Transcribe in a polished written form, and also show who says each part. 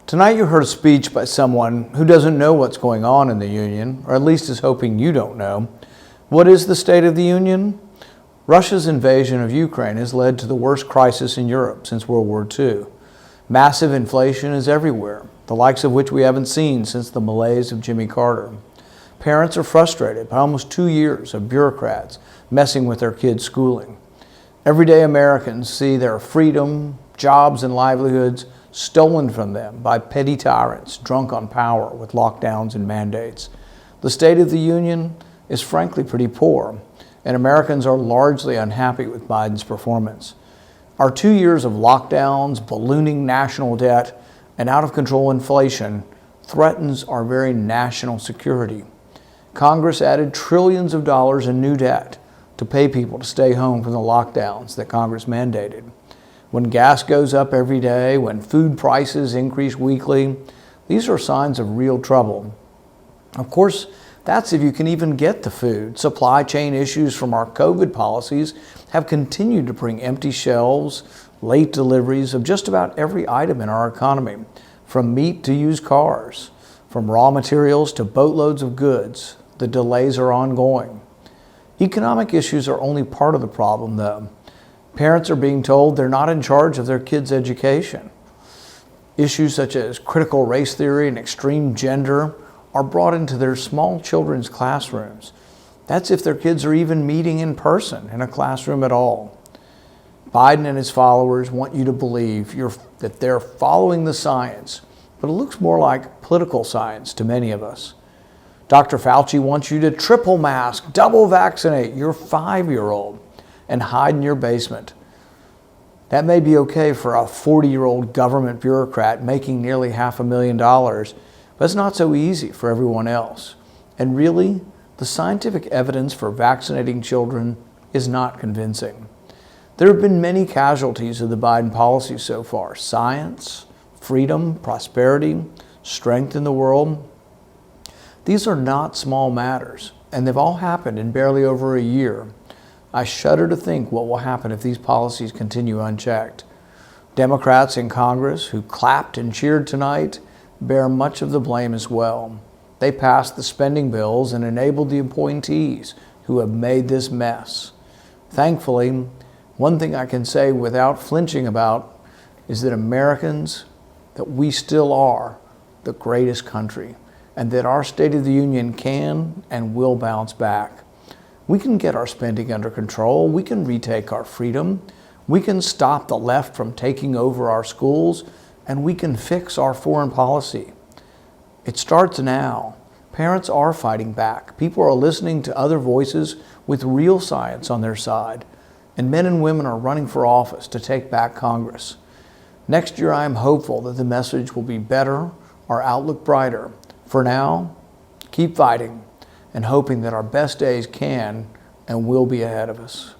Speaker 1: Tonight you heard a speech by someone who doesn't know what's going on in the Union, or at least is hoping you don't know. What is the State of the Union? Russia's invasion of Ukraine has led to the worst crisis in Europe since World War II. Massive inflation is everywhere, the likes of which we haven't seen since the malaise of Jimmy Carter. Parents are frustrated by almost 2 years of bureaucrats messing with their kids' schooling. Everyday Americans see their freedom, jobs, and livelihoods stolen from them by petty tyrants drunk on power with lockdowns and mandates. The State of the Union is frankly pretty poor, and Americans are largely unhappy with Biden's performance. Our 2 years of lockdowns, ballooning national debt, and out-of-control inflation threatens our very national security. Congress added trillions of dollars in new debt to pay people to stay home from the lockdowns that Congress mandated. When gas goes up every day, when food prices increase weekly, these are signs of real trouble. Of course, that's if you can even get the food. Supply chain issues from our COVID policies have continued to bring empty shelves, late deliveries of just about every item in our economy, from meat to used cars, from raw materials to boatloads of goods. The delays are ongoing. Economic issues are only part of the problem, though. Parents are being told they're not in charge of their kids' education. Issues such as critical race theory and extreme gender are brought into their small children's classrooms. That's if their kids are even meeting in person in a classroom at all. Biden and his followers want you to believe that they're following the science, but it looks more like political science to many of us. Dr. Fauci wants you to triple mask, double vaccinate your 5-year-old and hide in your basement. That may be okay for a 40-year-old government bureaucrat making nearly $500,000, but it's not so easy for everyone else. And really, the scientific evidence for vaccinating children is not convincing. There have been many casualties of the Biden policy so far: science, freedom, prosperity, strength in the world. These are not small matters, and they've all happened in barely over a year. I shudder to think what will happen if these policies continue unchecked. Democrats in Congress who clapped and cheered tonight bear much of the blame as well. They passed the spending bills and enabled the appointees who have made this mess. Thankfully, one thing I can say without flinching about is that Americans, that we still are the greatest country, and that our State of the Union can and will bounce back. We can get our spending under control. We can retake our freedom. We can stop the left from taking over our schools, and we can fix our foreign policy. It starts now. Parents are fighting back. People are listening to other voices with real science on their side, and men and women are running for office to take back Congress. Next year, I am hopeful that the message will be better, our outlook brighter. For now, keep fighting and hoping that our best days can and will be ahead of us.